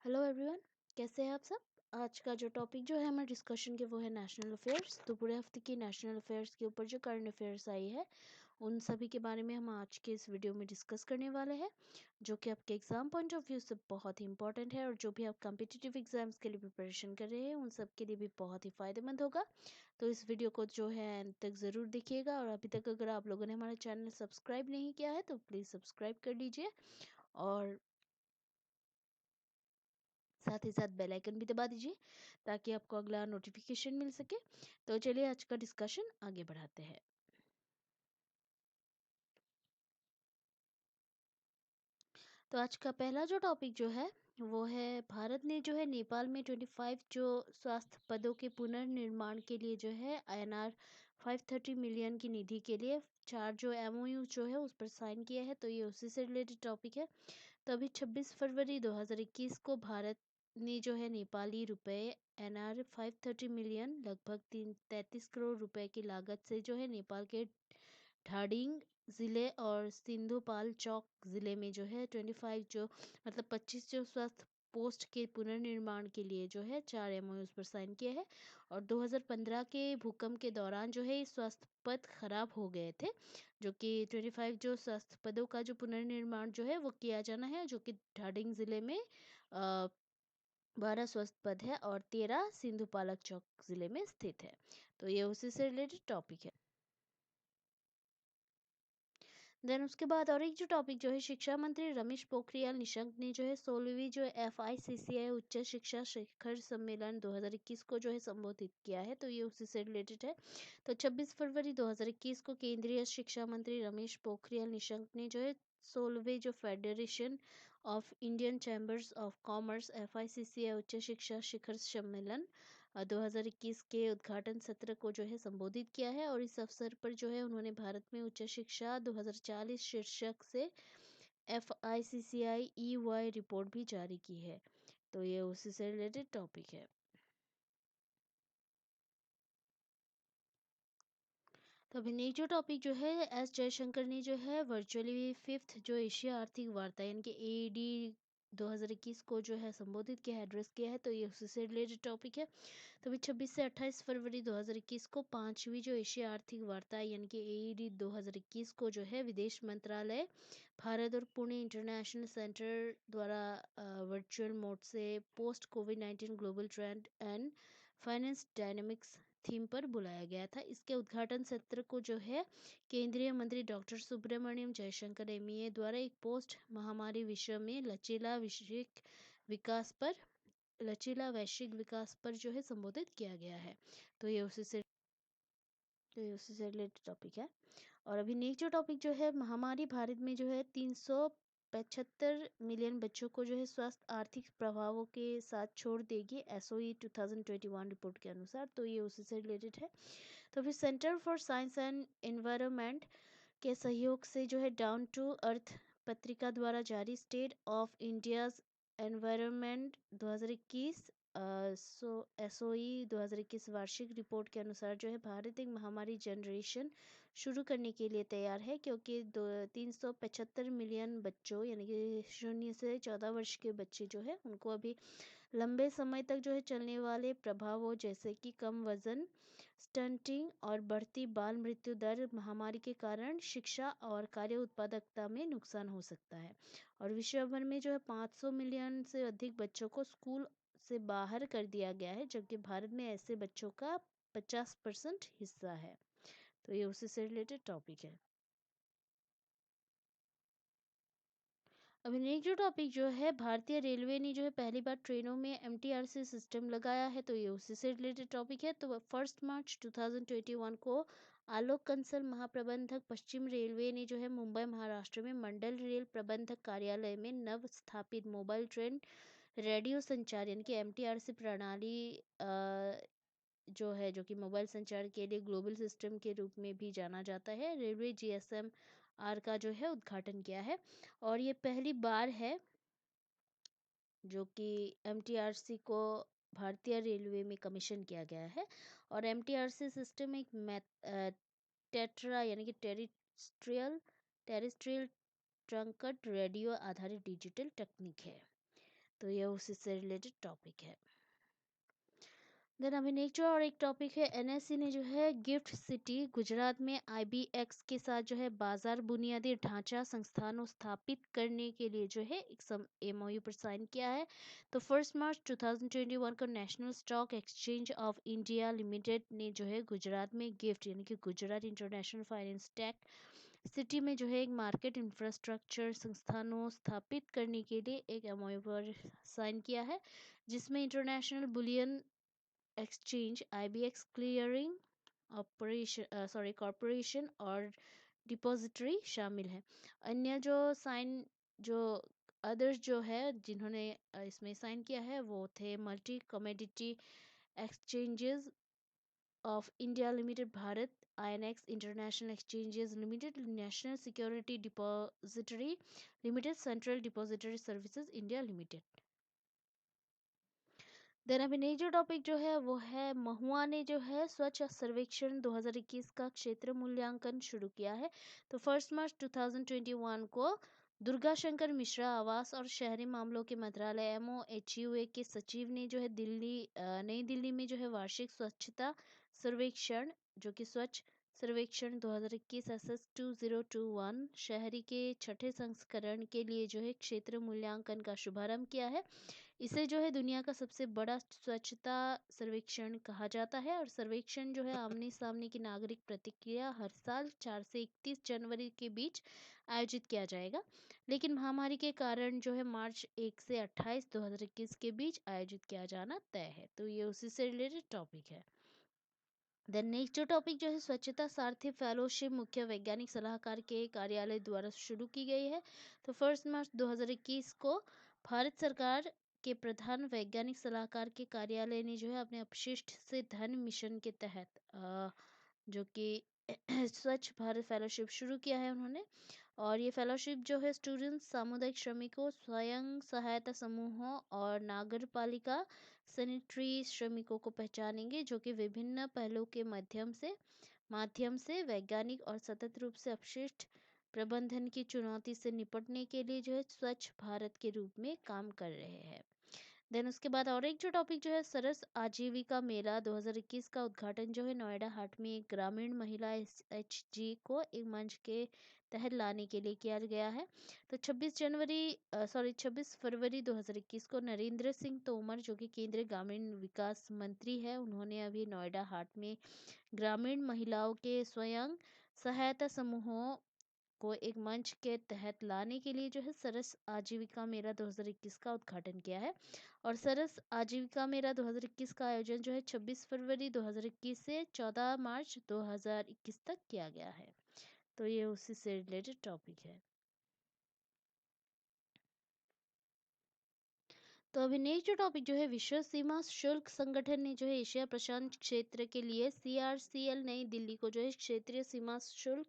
Hello everyone. कैसे हैं आप सब। आज का जो टॉपिक जो है हमारे डिस्कशन के वो है नेशनल अफेयर्स। तो पूरे हफ्ते की नेशनल अफेयर्स के ऊपर जो करंट अफेयर्स आई है उन सभी के बारे में हम आज के इस वीडियो में डिस्कस करने वाले हैं, जो कि आपके एग्जाम पॉइंट ऑफ व्यू से बहुत ही इंपॉर्टेंट है और जो भी आप कॉम्पिटिटिव एग्जाम्स के लिए प्रिपरेशन कर रहे हैं उन सब के लिए भी बहुत ही फ़ायदेमंद होगा। तो इस वीडियो को जो है अंत तक ज़रूर देखिएगा और अभी तक अगर आप लोगों ने हमारा चैनल सब्सक्राइब नहीं किया है तो प्लीज़ सब्सक्राइब कर लीजिए और साथ ही साथ बेल आइकन भी दबा दीजिए ताकि आपको अगला नोटिफिकेशन मिल सके। तो चलिए आज का डिस्कशन आगे बढ़ाते हैं। तो आज का पहला जो टॉपिक जो है वो है भारत ने जो है नेपाल में 25 जो स्वास्थ्य पदों के पुनर्निर्माण के लिए जो है INR 530 मिलियन की निधि के लिए 4 जो MOU जो है उस पर साइन किया है। तो ये उसी से रिलेटेड टॉपिक है। तो अभी 26 फरवरी 2021 को भारत ने जो है नेपाली रुपए NR 530 मिलियन लगभग 33 करोड़ रुपए की लागत से जो है नेपाल के ढाडिंग ज़िले और सिंधुपाल चौक ज़िले में जो है 25 जो मतलब 25 जो स्वास्थ्य पोस्ट के पुनर्निर्माण के लिए जो है 4 MOUs पर साइन किए हैं। और 2015 के भूकंप के दौरान जो है ये स्वास्थ्य पद खराब हो गए थे, जो कि 25 जो स्वास्थ्य पदों का जो पुनर्निर्माण जो है वो किया जाना है, जो कि ढाडिंग ज़िले में 12 स्वास्थ्य पद है और 13 सिंधुपालक चौक ज़िले में स्थित है। तो ये उसी से रिलेटेड टॉपिक है। देन उसके बाद और एक जो टॉपिक जो है शिक्षा मंत्री रमेश पोखरियाल निशंक ने जो है 16वीं जो FICCI उच्च शिक्षा शिखर सम्मेलन 2021 को जो है संबोधित किया है। तो ये उसी से रिलेटेड है। तो 26 फरवरी 2021 को केंद्रीय शिक्षा मंत्री रमेश पोखरियाल निशंक ने जो है 16वें जो federation of Indian chambers of commerce FICCI उच्च शिक्षा शिखर सम्मेलन 2021 के उद्घाटन सत्र को जो है संबोधित किया है। और इस अवसर पर जो है उन्होंने भारत में उच्च शिक्षा 2040 शीर्षक से FICCI EY रिपोर्ट भी जारी की है। तो ये उसी से रिलेटेड टॉपिक है। तो अभी नेक्स्ट जो टॉपिक जो है जयशंकर ने जो है वर्चुअली 5th जो एशिया आर्थिक वार्ता यानी कि AED 2021 को जो है संबोधित किया है, एड्रेस किया है। तो ये उसी से रिलेटेड टॉपिक है। तो अभी 26 से 28 फरवरी 2021 को 5वीं जो एशिया आर्थिक वार्ता यानी कि AED 2021 को जो है विदेश मंत्रालय भारत और पुणे इंटरनेशनल सेंटर द्वारा वर्चुअल मोड से post covid global trend and finance dynamics theme पर बुलाया गया था। इसके उद्घाटन सत्र को जो है केंद्रीय मंत्री डॉक्टर सुब्रमण्यम जयशंकर MEA द्वारा एक पोस्ट महामारी विश्व में लचीला वैश्विक विकास पर जो है संबोधित किया गया है। तो ये उसी से रिलेटेड टॉपिक है। और अभी नेक्स्ट जो टॉपिक जो है महामारी भारत में जो है 375 मिलियन बच्चों को जो है स्वास्थ्य आर्थिक प्रभावों के साथ छोड़ देगी, SOE 2021 रिपोर्ट के अनुसार। तो ये उसी से रिलेटेड है। तो फिर centre for science and environment के सहयोग से जो है डाउन टू अर्थ पत्रिका द्वारा जारी state of India's environment 2021 SOE 2021 वार्षिक रिपोर्ट के अनुसार जो है भारत एक महामारी जनरेशन शुरू करने के लिए तैयार है, क्योंकि 375 मिलियन बच्चों यानी कि 0 से 14 वर्ष के बच्चे जो है उनको अभी लंबे समय तक जो है चलने वाले प्रभावों जैसे कि कम वजन, स्टंटिंग और बढ़ती बाल मृत्यु दर महामारी के कारण शिक्षा और कार्य उत्पादकता में नुकसान हो सकता है। और विश्व भर में जो है 500 मिलियन से अधिक बच्चों को स्कूल से बाहर कर दिया गया है, जबकि भारत में ऐसे बच्चों का 50% हिस्सा है। तो ये उसी से रिलेटेड टॉपिक है। अभी नेक्स्ट जो टॉपिक जो है भारतीय रेलवे ने जो है पहली बार ट्रेनों में MTRC सिस्टम लगाया है। तो ये उसी से रिलेटेड टॉपिक है। तो 1 मार्च 2021 को आलोक कंसल महाप्रबंधक पश्चिम रेलवे ने जो है मुंबई महाराष्ट्र में मंडल रेल प्रबंधक कार्यालय में नव स्थापित मोबाइल ट्रेन रेडियो संचार यानी कि MTRC प्रणाली जो कि मोबाइल संचार के लिए ग्लोबल सिस्टम के रूप में भी जाना जाता है, रेलवे GSM-R का जो है उद्घाटन किया है। और ये पहली बार है जो कि MTRC को भारतीय रेलवे में कमीशन किया गया है। और MTRC सिस्टम एक टेट्रा यानी कि टेरिस्ट्रियल ट्रंकट रेडियो आधारित डिजिटल तकनीक है। तो ये उसी से रिलेटेड टॉपिक है। देन अभी नेक्स्ट जो और एक टॉपिक है, एनएससी ने जो है गिफ्ट सिटी गुजरात में आईबीएक्स के साथ जो है बाजार बुनियादी ढांचा संस्थानों स्थापित करने के लिए जो है एक एमओयू पर साइन किया है। तो 1 मार्च 2021 को national stock exchange of India limited ने जो है गुजरात में गिफ्ट यानी कि Gujarat international finance tech city में जो है एक मार्केट इंफ्रास्ट्रक्चर संस्थानों स्थापित करने के लिए एक एमओयू पर साइन किया है, जिसमें international bullion exchange IBX clearing corporation और डिपॉजिटरी शामिल है। अन्य जो साइन जो अदर्स जो है जिन्होंने इसमें साइन किया है वो थे multi commodity exchanges of India limited Bharat, INX international exchanges limited, national security depository limited, central depository services India limited. Then अभी नेक्स्ट जो टॉपिक जो है वो है, महुआ ने जो है स्वच्छ सर्वेक्षण 2021 का क्षेत्र मूल्यांकन शुरू किया है। तो 1 मार्च 2021 को दुर्गा शंकर मिश्रा आवास और शहरी मामलों के मंत्रालय एमओएचयूए के सचिव ने जो है नई दिल्ली में जो है वार्षिक स्वच्छता सर्वेक्षण जो कि स्वच्छ सर्वेक्षण 2021 SS 2021 शहरी के छठे संस्करण के लिए जो है क्षेत्र मूल्यांकन का शुभारंभ किया है। इसे जो है दुनिया का सबसे बड़ा स्वच्छता सर्वेक्षण कहा जाता है और सर्वेक्षण जो है आमने सामने की नागरिक प्रतिक्रिया हर साल 4 से 31 जनवरी के बीच आयोजित किया जाएगा, लेकिन महामारी के कारण जो है मार्च 1 से 28 2021 के बीच आयोजित किया जाना तय है। तो ये उसी से रिलेटेड टॉपिक है। देन नेक्स्ट जो टॉपिक जो है, स्वच्छता सारथी फेलोशिप मुख्य वैज्ञानिक सलाहकार के कार्यालय द्वारा शुरू की गई है। तो 1 मार्च 2021 को भारत सरकार के प्रधान वैज्ञानिक सलाहकार के कार्यालय ने जो है अपने अपशिष्ट से धन मिशन के तहत जो कि स्वच्छ भारत फेलोशिप शुरू किया है उन्होंने। और ये फेलोशिप जो है स्टूडेंट्स, सामुदायिक श्रमिकों, स्वयं सहायता समूहों और नागरपालिका सैनिटरी श्रमिकों को पहचानेंगे जो कि विभिन्न पहलों के माध्यम से वैज्ञानिक और सतत रूप से अपशिष्ट प्रबंधन की चुनौती से निपटने के लिए जो है स्वच्छ भारत के रूप में काम कर रहे हैं। देन उसके बाद और एक जो टॉपिक जो है, सरस आजीविका मेला 2021 का उद्घाटन जो है नोएडा हाट में एक ग्रामीण महिला एचजी को एक मंच के तहत लाने के लिए किया गया है। तो 26 फरवरी 2021 को नरेंद्र सिंह तोमर जो कि केंद्रीय ग्रामीण विकास मंत्री है, उन्होंने अभी नोएडा हाट में ग्रामीण महिलाओं के स्वयं सहायता समूहों को एक मंच के तहत लाने के लिए जो है सरस आजीविका मेला 2021 का उद्घाटन किया है। और सरस आजीविका मेला 2021 का आयोजन जो है 26 फरवरी 2021 से 14 मार्च 2021 तक किया गया है। तो ये उसी से रिलेटेड टॉपिक है। तो अभी नेक्स्ट जो टॉपिक जो है, विश्व सीमा शुल्क संगठन ने जो है एशिया प्रशांत क्षेत्र के लिए CRCL नई दिल्ली को जो है क्षेत्रीय सीमा शुल्क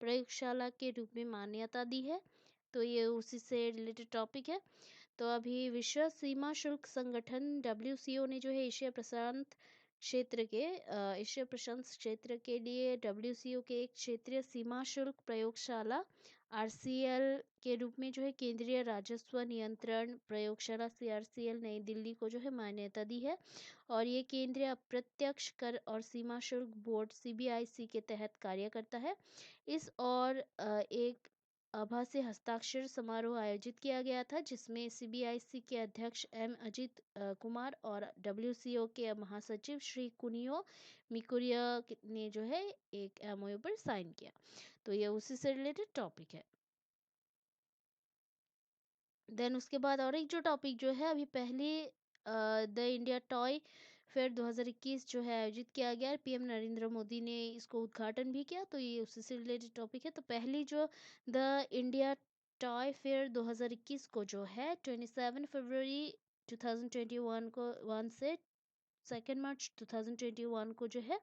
प्रयोगशाला के रूप में मान्यता दी है। तो ये उसी से रिलेटेड टॉपिक है। तो अभी विश्व सीमा शुल्क संगठन WCO ने जो है एशिया प्रशांत क्षेत्र के लिए WCO के एक क्षेत्रीय सीमा शुल्क प्रयोगशाला RCL के रूप में जो है केंद्रीय राजस्व नियंत्रण प्रयोगशाला CRCL नई दिल्ली को जो है मान्यता दी है। और ये केंद्रीय अप्रत्यक्ष कर और सीमा शुल्क बोर्ड CBIC के तहत कार्य करता है। इस और एक आभासी हस्ताक्षर समारोह आयोजित किया गया था जिसमें CBIC के अध्यक्ष अजित कुमार और WCO के महासचिव श्री कुनियो मिकुरिया ने जो है एक MOU पर साइन किया। तो ये उसी से रिलेटेड टॉपिक है। देन उसके बाद और एक जो टॉपिक जो है, अभी पहले द इंडिया टॉय फेयर 2021 जो है आयोजित किया गया, PM नरेंद्र मोदी ने इसको उद्घाटन भी किया। तो ये उसी से रिलेटेड टॉपिक है। तो पहली जो द इंडिया टॉय फेयर 2021 को जो है 27 फरवरी 2021 को 1 से 2 मार्च 2021 को जो है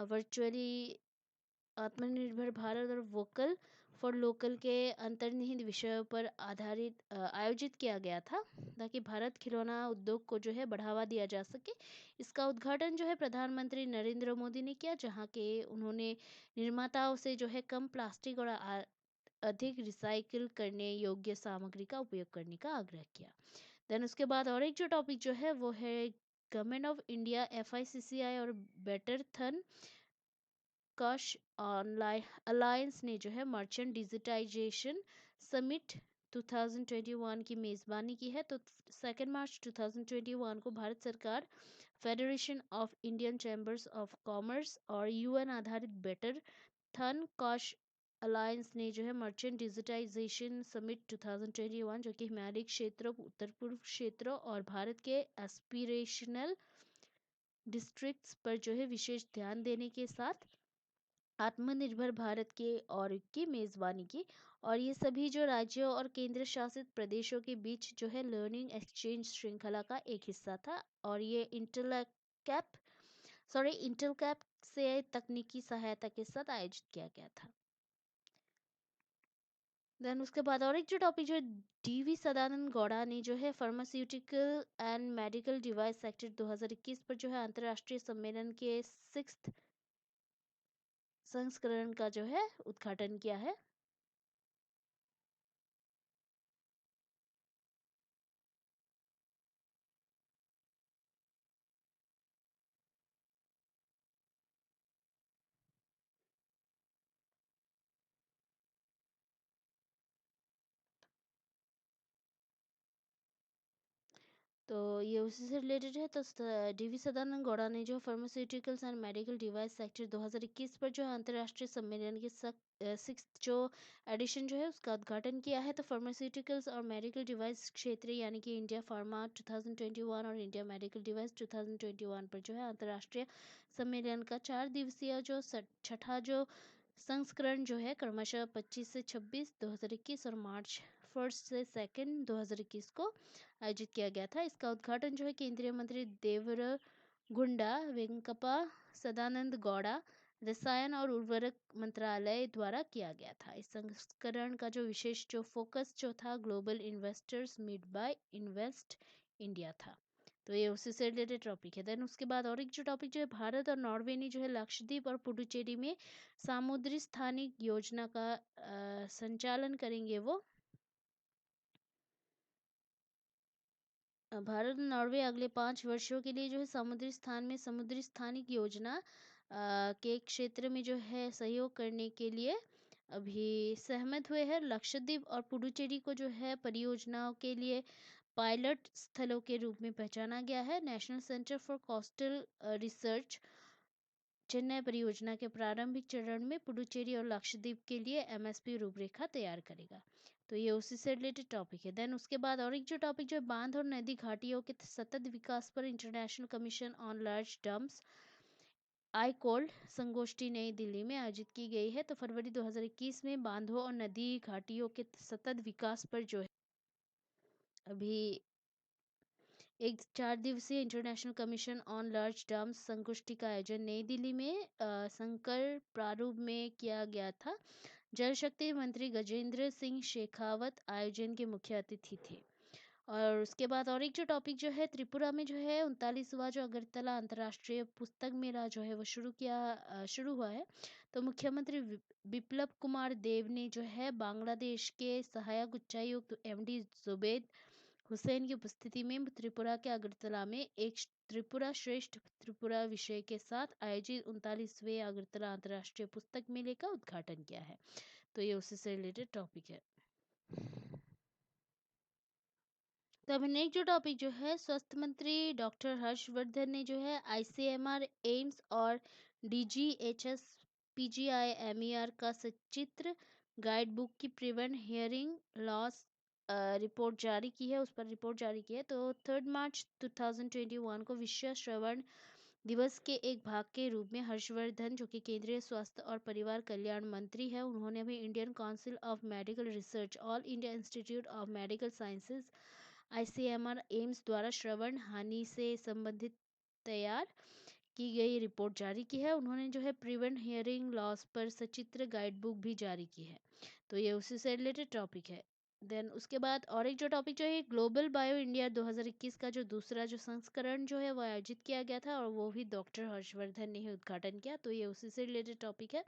वर्चुअली आत्मनिर्भर भारत और वोकल फॉर लोकल के अंतर्निहित विषयों पर आधारित आयोजित किया गया था ताकि भारत खिलौना उद्योग को जो है बढ़ावा दिया जा सके। इसका उद्घाटन जो है प्रधानमंत्री नरेंद्र मोदी ने किया, जहां के उन्होंने निर्माताओं से जो है कम प्लास्टिक और अधिक रिसाइकिल करने योग्य सामग्री का उपयोग करने का आग्रह किया। देन उसके बाद और एक जो टॉपिक जो है वो है गवर्नमेंट ऑफ इंडिया, FICCI और बेटर थन कश ऑनलाइन अलायंस ने जो है मर्चेंट डिजिटाइजेशन समिट 2021 की मेज़बानी की है। तो 2 मार्च 2021 को भारत सरकार, federation of Indian chambers of commerce और UN आधारित बेटर थन कॉश अलायंस ने जो है मर्चेंट डिजिटाइजेशन समिट 2021, जो कि हिमालयी क्षेत्रों, उत्तर पूर्व क्षेत्रों और भारत के एस्पिरेशनल डिस्ट्रिक्ट्स पर जो है विशेष ध्यान देने के साथ आत्मनिर्भर भारत के और की मेज़बानी की। और ये सभी जो राज्यों और केंद्र शासित प्रदेशों के बीच जो है लर्निंग एक्सचेंज श्रृंखला का एक हिस्सा था। और ये इंटेलकैप से तकनीकी सहायता के साथ आयोजित किया गया था। देन उसके बाद और एक जो टॉपिक जो DV सदानंद गौड़ा ने जो है pharmaceutical and medical device sector 2021 पर जो है अंतर्राष्ट्रीय सम्मेलन के 6th संस्करण का जो है उद्घाटन किया है। तो ये उसी से रिलेटेड है। तो DV सदानंद गौड़ा ने जो pharmaceuticals and medical device sector 2021 पर जो है अंतर्राष्ट्रीय सम्मेलन के 6th जो एडिशन जो है उसका उद्घाटन किया है। तो फार्मास्यूटिकल्स और मेडिकल डिवाइस क्षेत्र यानी कि इंडिया फार्मा 2021 और इंडिया मेडिकल डिवाइस 2021 पर जो है अंतर्राष्ट्रीय सम्मेलन का 4 दिवसीय जो छठा जो संस्करण जो है क्रमशः 25 से 26 2021 और मार्च 1 से 2 2021 को आयोजित किया गया था। इसका उद्घाटन जो है केंद्रीय मंत्री देवरगुंडा वेंकप्पा सदानंद गौड़ा, रसायन और उर्वरक मंत्रालय द्वारा किया गया था। इस संस्करण का जो विशेष जो फोकस जो था global investors meet by invest India था। तो ये उसी से रिलेटेड टॉपिक है। देन उसके बाद और एक जो टॉपिक जो है भारत और नॉर्वे ने जो है लक्षद्वीप और पुडुचेरी में सामुद्री स्थानिक योजना का संचालन करेंगे। वो भारत और नॉर्वे अगले 5 वर्षों के लिए जो है समुद्री स्थान में समुद्री स्थानिक योजना के क्षेत्र में जो है सहयोग करने के लिए अभी सहमत हुए हैं। लक्षद्वीप और पुडुचेरी को जो है परियोजनाओं के लिए पायलट स्थलों के रूप में पहचाना गया है। National centre for coastal research Chennai परियोजना के प्रारंभिक चरण में पुडुचेरी और लक्षद्वीप के लिए MSP रूपरेखा तैयार करेगा। तो ये उसी से रिलेटेड टॉपिक है। देन उसके बाद और एक जो टॉपिक जो बांध और नदी घाटियों के सतत विकास पर international commission on large dams ICOLD संगोष्ठी नई दिल्ली में आयोजित की गई है। तो फरवरी 2021 में बांधों और नदी घाटियों के सतत विकास पर जो है अभी एक 4 दिवसीय international commission on large dams संगोष्ठी का आयोजन नई दिल्ली में संकर प्रारूप में किया गया था। जल शक्ति मंत्री गजेंद्र सिंह शेखावत आयोजन के मुख्य अतिथि थे। और उसके बाद और एक जो टॉपिक जो है त्रिपुरा में जो है 39वां जो अगरतला अंतर्राष्ट्रीय पुस्तक मेला जो है वो शुरू हुआ है। तो मुख्यमंत्री बिप्लब कुमार देव ने जो है बांग्लादेश के सहायक उच्चायुक्त MD जुबेद हुसैन की उपस्थिति में त्रिपुरा के अगरतला में एक त्रिपुरा श्रेष्ठ त्रिपुरा विषय के साथ आयोजित 39वें अगरतला अंतर्राष्ट्रीय पुस्तक मेले का उद्घाटन किया है। तो ये उसी से रिलेटेड टॉपिक है। तो अभी नेक्स्ट जो टॉपिक जो है स्वास्थ्य मंत्री डॉक्टर हर्षवर्धन ने जो है ICMR एम्स और DGHS PGI MER का सचित्र गाइड बुक की प्रिवेंट हियरिंग लॉस रिपोर्ट जारी की है, उस पर रिपोर्ट जारी की है। तो 3 मार्च 2021 को विश्व श्रवण दिवस के एक भाग के रूप में हर्षवर्धन, जो कि केंद्रीय स्वास्थ्य और परिवार कल्याण मंत्री है, उन्होंने अभी Indian council of medical research, all India institute of medical sciences ICMR AIIMS द्वारा श्रवण हानि से संबंधित तैयार की गई रिपोर्ट जारी की है। उन्होंने जो है प्रिवेंट हियरिंग लॉस पर सचित्र गाइड बुक भी जारी की है। तो ये उसी से रिलेटेड टॉपिक है। देन उसके बाद और एक जो टॉपिक जो है ग्लोबल बायो इंडिया 2021 का जो दूसरा जो संस्करण जो है वो आयोजित किया गया था और वो भी डॉक्टर हर्षवर्धन ने ही उद्घाटन किया। तो ये उसी से रिलेटेड टॉपिक है।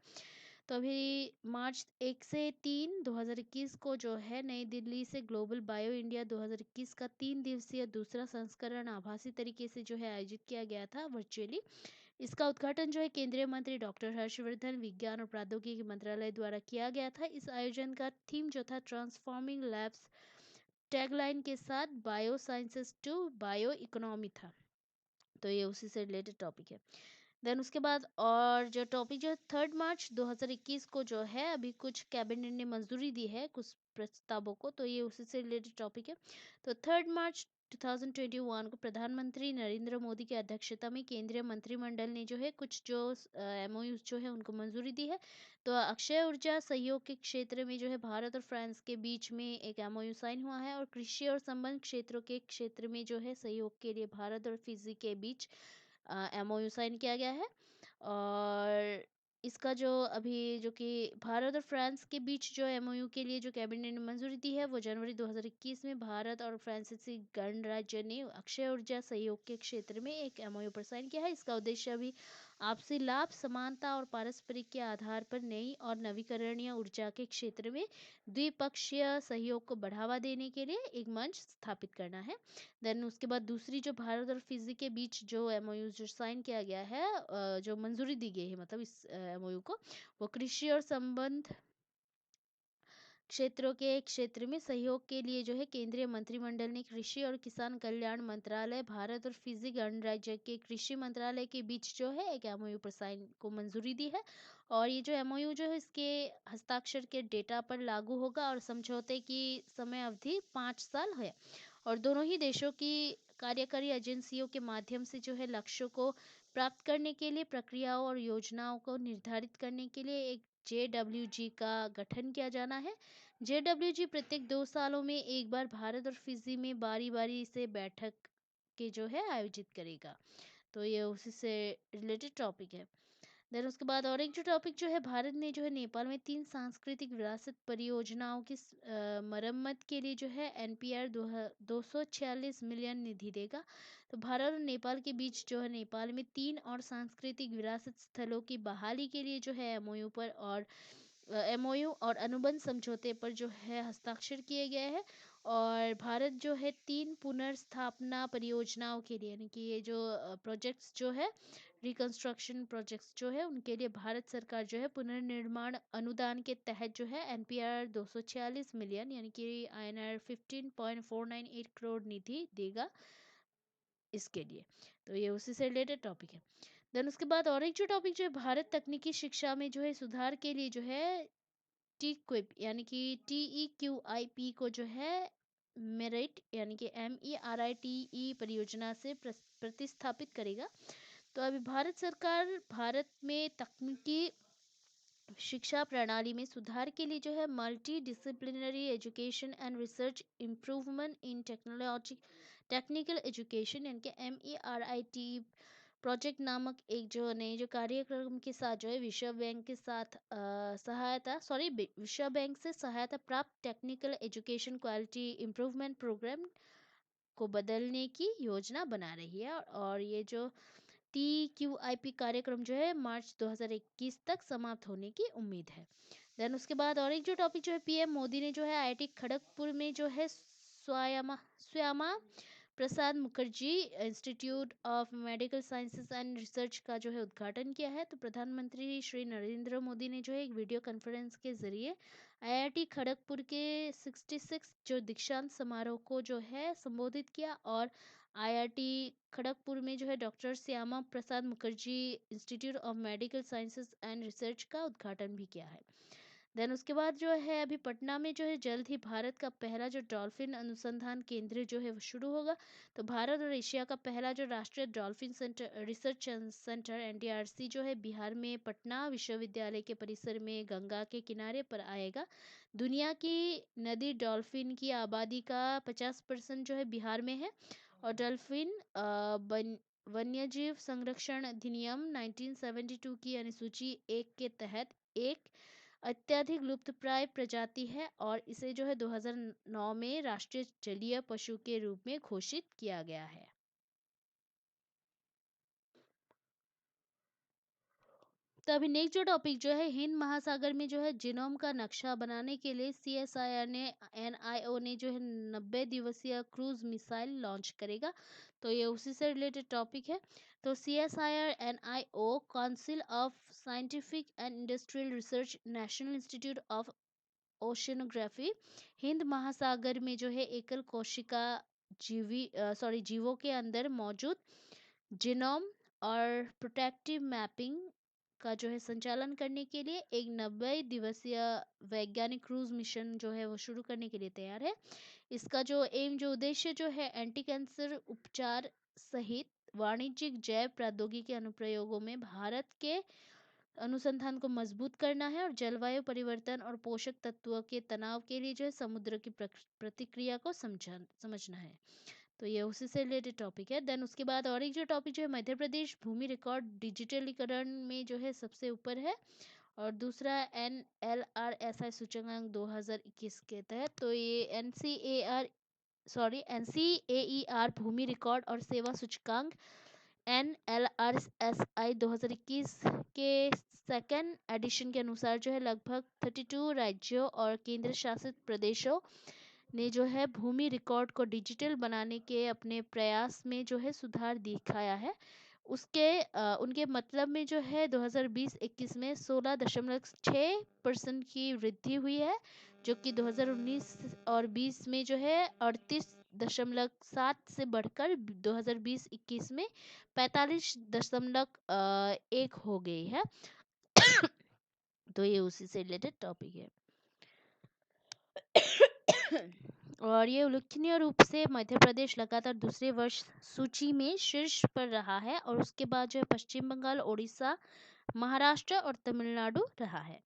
तो अभी मार्च 1 से 3 2021 को जो है नई दिल्ली से ग्लोबल बायो इंडिया 2021 का 3 दिवसीय दूसरा संस्करण आभासी तरीके से जो है आयोजित किया गया था वर्चुअली। इसका उद्घाटन जो है केंद्रीय मंत्री डॉक्टर हर्षवर्धन विज्ञान और प्रौद्योगिकी मंत्रालय द्वारा किया गया था। इस आयोजन का थीम जो था ट्रांसफॉर्मिंग लैब्स टैगलाइन के साथ biosciences to bioeconomy था। तो ये उसी से रिलेटेड टॉपिक है। देन उसके बाद और जो टॉपिक जो 3 मार्च 2021 को जो है अभी कुछ कैबिनेट ने मंजूरी दी है कुछ प्रस्तावों को, तो ये उसी से रिलेटेड टॉपिक है। तो 3 मार्च 2021 को प्रधानमंत्री नरेंद्र मोदी की अध्यक्षता में केंद्रीय मंत्रिमंडल ने जो है कुछ जो एमओयू जो है उनको मंजूरी दी है। तो अक्षय ऊर्जा सहयोग के क्षेत्र में जो है भारत और फ्रांस के बीच में एक एमओयू साइन हुआ है, और कृषि और संबंध क्षेत्रों के क्षेत्र में जो है सहयोग के लिए भारत और फिजी के बीच एमओयू साइन किया गया है। और इसका जो अभी जो कि भारत और फ्रांस के बीच जो एमओयू के लिए जो कैबिनेट ने मंजूरी दी है वो जनवरी 2021 में भारत और फ्रांसीसी गणराज्य ने अक्षय ऊर्जा सहयोग के क्षेत्र में एक एमओयू पर साइन किया है। इसका उद्देश्य अभी आपसी लाभ, समानता और पारस्परिक के आधार पर नई और नवीकरणीय ऊर्जा के क्षेत्र में द्विपक्षीय सहयोग को बढ़ावा देने के लिए एक मंच स्थापित करना है। देन उसके बाद दूसरी जो भारत और फिजी के बीच जो एमओयू जो साइन किया गया है, जो मंजूरी दी गई है मतलब इस एमओयू को, वो कृषि और संबंध क्षेत्रों के क्षेत्र में सहयोग के लिए जो है केंद्रीय मंत्रिमंडल ने कृषि और किसान कल्याण मंत्रालय, भारत और फिजी गणराज्य के कृषि मंत्रालय के बीच जो है एक एमओयू पर साइन को मंजूरी दी है। और ये जो एमओयू जो है इसके हस्ताक्षर के डेटा पर लागू होगा और समझौते की समय अवधि 5 साल है। और दोनों ही देशों की कार्यकारी एजेंसियों के माध्यम से जो है लक्ष्यों को प्राप्त करने के लिए प्रक्रियाओं और योजनाओं को निर्धारित करने के लिए एक JWG का गठन किया जाना है। JWG प्रत्येक 2 सालों में एक बार भारत और फिजी में बारी बारी से बैठक के जो है आयोजित करेगा। तो ये उसी से रिलेटेड टॉपिक है। देन उसके बाद और एक जो टॉपिक जो है, भारत ने जो है नेपाल में 3 सांस्कृतिक विरासत परियोजनाओं की मरम्मत के लिए जो है NPR 246 मिलियन निधि देगा। तो भारत और नेपाल के बीच जो है नेपाल में 3 और सांस्कृतिक विरासत स्थलों की बहाली के लिए जो है एमओयू और अनुबंध समझौते पर जो है हस्ताक्षर किए गए हैं। और भारत जो है 3 पुनर्स्थापना परियोजनाओं के लिए यानी कि ये जो प्रोजेक्ट्स जो है रिकंस्ट्रक्शन प्रोजेक्ट्स जो है उनके लिए भारत सरकार जो है पुनर्निर्माण अनुदान के तहत जो है NPR 246 मिलियन यानी कि INR 15.498 करोड़ निधि देगा इसके लिए। तो ये उसी से रिलेटेड टॉपिक है। देन उसके बाद और एक जो टॉपिक जो है, भारत तकनीकी शिक्षा में जो है सुधार के लिए जो है टी-क्विप यानी कि TEQIP को जो है मेरिट यानी कि MERITE परियोजना से प्रतिस्थापित करेगा। तो अभी भारत सरकार भारत में तकनीकी शिक्षा प्रणाली में सुधार के लिए जो है multi disciplinary education and research improvement in technology technical education यानी कि MERIT प्रोजेक्ट नामक एक जो नए जो कार्यक्रम के साथ जो है विश्व बैंक के साथ विश्व बैंक से सहायता प्राप्त technical education quality improvement programme को बदलने की योजना बना रही है। और ये जो TQIP कार्यक्रम जो है मार्च 2021 तक समाप्त होने की उम्मीद है। देन उसके बाद और एक जो टॉपिक जो है, PM मोदी ने जो है IIT खड़गपुर में जो है Shyama Prasad Mukherjee institute of medical sciences and research का जो है उद्घाटन किया है। तो प्रधानमंत्री श्री नरेंद्र मोदी ने जो है एक वीडियो कॉन्फ्रेंस के जरिए IIT खड़गपुर के 66 जो दीक्षांत समारोह को जो है संबोधित किया। और IIT खड़गपुर में जो है doctor Shyama Prasad Mukherjee institute of medical sciences and research का उद्घाटन भी किया है। देन उसके बाद जो है अभी पटना में जो है जल्द ही भारत का पहला जो डॉल्फिन अनुसंधान केंद्र जो है वो शुरू होगा। तो भारत और एशिया का पहला जो राष्ट्रीय dolphin centre research centre NDRC जो है बिहार में पटना विश्वविद्यालय के परिसर में गंगा के किनारे पर आएगा। दुनिया की नदी डॉल्फिन की आबादी का 50% जो है बिहार में है। और डॉल्फिन वन्यजीव संरक्षण अधिनियम 1972 की अनुसूची 1 के तहत एक अत्यधिक लुप्तप्राय प्रजाति है और इसे जो है 2009 में राष्ट्रीय जलीय पशु के रूप में घोषित किया गया है। तो अभी नेक्स्ट जो टॉपिक जो है, हिंद महासागर में जो है जीनोम का नक्शा बनाने के लिए CSIR ने NIO ने जो है 90 दिवसीय क्रूज मिसाइल लॉन्च करेगा। तो ये उसी से रिलेटेड टॉपिक है। तो CSIR NIO council of scientific and industrial research national institute of oceanography Hind महासागर में जो है एकल कोशिका जीवों के अंदर मौजूद जीनोम और प्रोटेक्टिव मैपिंग का जो है संचालन करने के लिए एक 90 दिवसीय वैज्ञानिक क्रूज मिशन जो है वो शुरू करने के लिए तैयार है। इसका जो उद्देश्य जो है एंटी कैंसर उपचार सहित वाणिज्यिक जैव प्रौद्योगिकी अनुप्रयोगों में भारत के अनुसंधान को मजबूत करना है और जलवायु परिवर्तन और पोषक तत्वों के तनाव के लिए जो है समुद्र की प्रतिक्रिया को समझना है। तो ये उसी से रिलेटेड टॉपिक है। देन उसके बाद और एक जो टॉपिक जो है, मध्य प्रदेश भूमि रिकॉर्ड डिजिटलीकरण में जो है सबसे ऊपर है और दूसरा NLRSI सूचकांक 2021 के तहत। तो ये NCAER भूमि रिकॉर्ड और सेवा सूचकांक NLRSI 2021 के सेकेंड एडिशन के अनुसार जो है लगभग 32 राज्यों और केंद्र शासित प्रदेशों ने जो है भूमि रिकॉर्ड को डिजिटल बनाने के अपने प्रयास में जो है सुधार दिखाया है। उनके मतलब में जो है 2020-21 में 16.6% की वृद्धि हुई है, जो कि 2019 और 20 में जो है 38.7 से बढ़कर 2020-21 में 45.1 हो गई है। तो ये उसी से रिलेटेड टॉपिक है। और ये उल्लेखनीय रूप से मध्य प्रदेश लगातार दूसरे वर्ष सूची में शीर्ष पर रहा है और उसके बाद जो है पश्चिम बंगाल, ओडिशा, महाराष्ट्र और तमिलनाडु रहा है।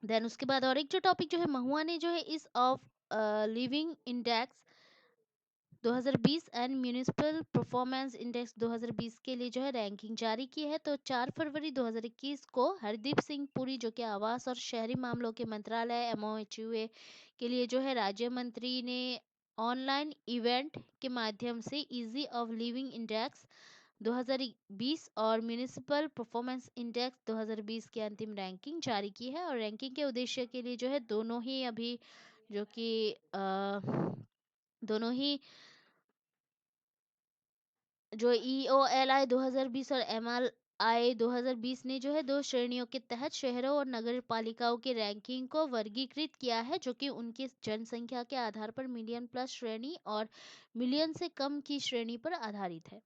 देन उसके बाद और एक जो टॉपिक जो है, महुआ ने जो है इस of living index 2020 and municipal performance index 2020 के लिए जो है रैंकिंग जारी की है। तो 4 फरवरी 2021 को हरदीप सिंह पुरी, जो कि आवास और शहरी मामलों के मंत्रालय MoHUA के लिए जो है राज्य मंत्री, ने ऑनलाइन इवेंट के माध्यम से इजी ऑफ लिविंग इंडेक्स 2020 और म्यूनिसिपल परफॉर्मेंस इंडेक्स 2020 की अंतिम रैंकिंग जारी की है। और रैंकिंग के उद्देश्य के लिए जो है दोनों ही अभी जो कि दोनों ही जो EOLI 2020 और MLI 2020 ने जो है 2 श्रेणियों के तहत शहरों और नगर पालिकाओं की रैंकिंग को वर्गीकृत किया है, जो कि उनकी जनसंख्या के आधार पर मिलियन प्लस श्रेणी और मिलियन से कम की श्रेणी पर आधारित है।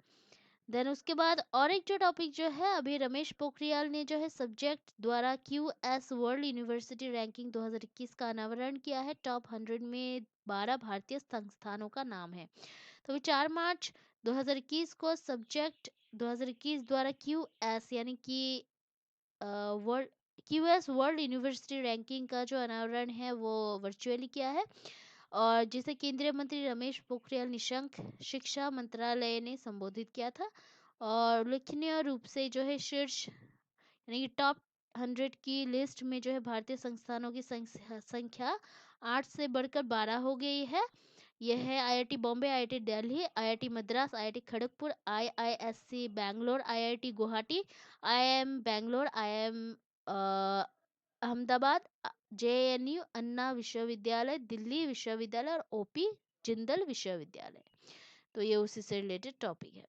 देन उसके बाद और एक जो टॉपिक जो है, अभी रमेश पोखरियाल ने जो है सब्जेक्ट द्वारा QS वर्ल्ड यूनिवर्सिटी रैंकिंग 2021 का अनावरण किया है। टॉप 100 में 12 भारतीय संस्थानों का नाम है। तो 4 मार्च 2021 को सब्जेक्ट 2021 द्वारा QS यानी कि world QS world university ranking का जो अनावरण है वो वर्चुअली किया है और जिसे केंद्रीय मंत्री रमेश पोखरियाल निशंक शिक्षा मंत्रालय ने संबोधित किया था। और उल्लेखनीय रूप से जो है शीर्ष यानी कि टॉप 100 की लिस्ट में जो है भारतीय संस्थानों की संख्या 8 से बढ़कर 12 हो गई है। यह है IIT Bombay, IIT Delhi, IIT Madras, IIT Kharagpur, IISc Bangalore, IIT Guwahati, IIM Bangalore, IIM Ahmedabad, JNU अन्ना विश्वविद्यालय दिल्ली विश्वविद्यालय और OP जिंदल विश्वविद्यालय। तो ये उसी से रिलेटेड टॉपिक है।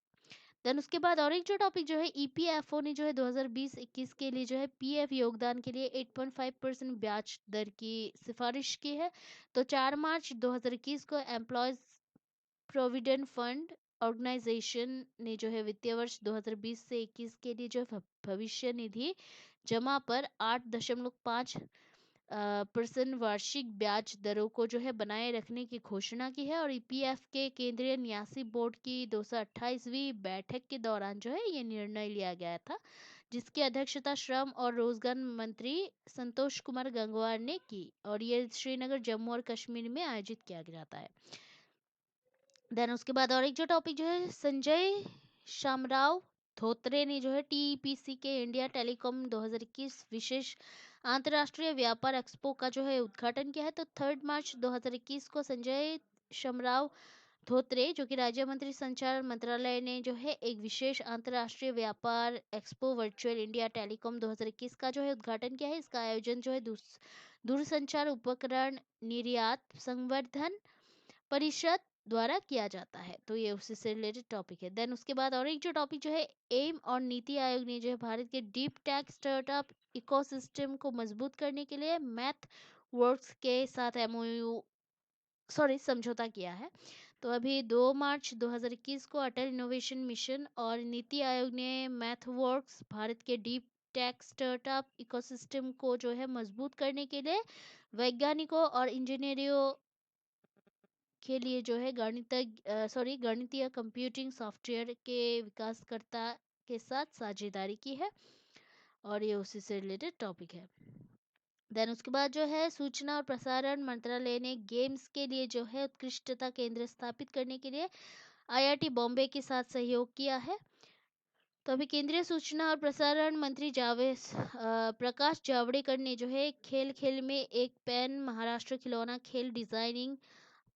देन उसके बाद और एक जो टॉपिक जो है, EPFO ने जो है 2020-21 के लिए जो है PF योगदान के लिए 8.5% ब्याज दर की सिफारिश की है। तो 4 मार्च 2021 को एम्प्लॉयज प्रोविडेंट फंड ऑर्गेनाइजेशन ने जो है वित्तीय वर्ष 2020 से 21 के लिए जो है भविष्य निधि जमा पर 8.5% वार्षिक ब्याज दरों को जो है बनाए रखने की घोषणा की है। और EPF के केंद्रीय न्यासी बोर्ड की 228वीं बैठक के दौरान जो है ये निर्णय लिया गया था, जिसकी अध्यक्षता श्रम और रोजगार मंत्री संतोष कुमार गंगवार ने की और ये श्रीनगर, जम्मू और कश्मीर में आयोजित किया जाता है। देन उसके बाद और एक जो टॉपिक जो है, संजय शामराव धोत्रे ने जो है TEPC के इंडिया टेलीकॉम 2021 विशेष अंतर्राष्ट्रीय व्यापार एक्सपो का जो है उद्घाटन किया है। तो 3 मार्च 2021 को संजय शामराव धोत्रे, जो कि राज्य मंत्री संचार मंत्रालय ने जो है एक विशेष अंतर्राष्ट्रीय व्यापार एक्सपो वर्चुअल इंडिया टेलीकॉम 2021 का जो है उद्घाटन किया है। इसका आयोजन जो है दूरसंचार उपकरण निर्यात संवर्धन परिषद द्वारा किया जाता है। तो ये उसी से रिलेटेड टॉपिक है। देन उसके बाद और एक जो टॉपिक जो है एम और नीति आयोग ने जो है भारत के डीप टेक स्टार्टअप इकोसिस्टम को मजबूत करने के लिए मैथ वर्क्स के साथ एमओयू समझौता किया है। तो अभी 2 मार्च 2021 को अटल इनोवेशन मिशन और नीति आयोग ने मैथवर्क्स भारत के डीप टेक स्टार्टअप इकोसिस्टम को जो है मजबूत करने के लिए वैज्ञानिकों और इंजीनियरों के लिए जो है गणितीय कंप्यूटिंग सॉफ्टवेयर के विकासकर्ता के साथ साझेदारी की है। और ये उसी से रिलेटेड टॉपिक है। देन उसके बाद जो है सूचना और प्रसारण मंत्रालय ने गेम्स के लिए जो है उत्कृष्टता केंद्र स्थापित करने के लिए आईआईटी बॉम्बे के साथ सहयोग किया है। तो अभी केंद्रीय सूचना और प्रसारण मंत्री प्रकाश जावड़ेकर ने जो है खेल खेल में एक पेन महाराष्ट्र खिलौना खेल डिजाइनिंग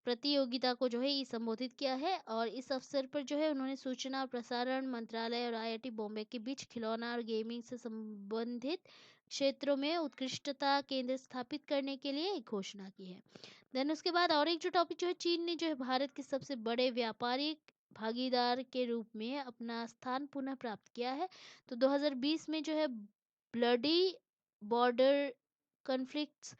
प्रतियोगिता को जो है ये संबोधित किया है। और इस अवसर पर जो है उन्होंने सूचना और प्रसारण मंत्रालय और आईआईटी बॉम्बे के बीच खिलौना और गेमिंग से संबंधित क्षेत्रों में उत्कृष्टता केंद्र स्थापित करने के लिए एक घोषणा की है। देन उसके बाद और एक जो टॉपिक जो है चीन ने जो है भारत के सबसे बड़े व्यापारिक भागीदार के रूप में अपना स्थान पुनः प्राप्त किया है। तो 2020 में जो है ब्लडी बॉर्डर कॉन्फ्लिक्ट्स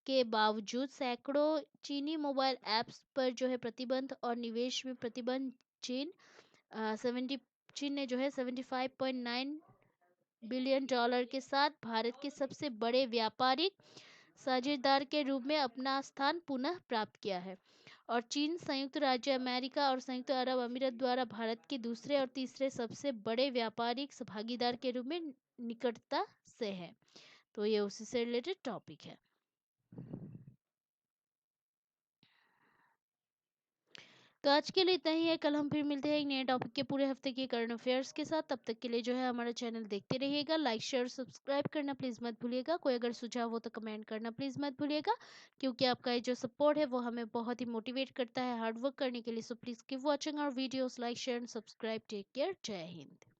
के बावजूद सैकड़ों चीनी मोबाइल ऐप्स पर जो है प्रतिबंध और निवेश में प्रतिबंध चीन ने जो है 75.9 बिलियन डॉलर के साथ भारत के सबसे बड़े व्यापारिक साझेदार के रूप में अपना स्थान पुनः प्राप्त किया है। और चीन संयुक्त राज्य अमेरिका और संयुक्त अरब अमीरात द्वारा भारत के दूसरे और तीसरे सबसे बड़े व्यापारिक भागीदार के रूप में निकटता से है। तो ये उसी से रिलेटेड टॉपिक है। तो आज के लिए इतना ही है। कल हम फिर मिलते हैं एक नए टॉपिक के पूरे हफ्ते के करंट अफेयर्स के साथ। तब तक के लिए जो है हमारा चैनल देखते रहिएगा। लाइक शेयर सब्सक्राइब करना प्लीज़ मत भूलिएगा। कोई अगर सुझाव हो तो कमेंट करना प्लीज़ मत भूलिएगा, क्योंकि आपका ये जो सपोर्ट है वो हमें बहुत ही मोटिवेट करता है हार्ड वर्क करने के लिए। So please keep watching our videos, like share and subscribe. Take care. जय हिंद।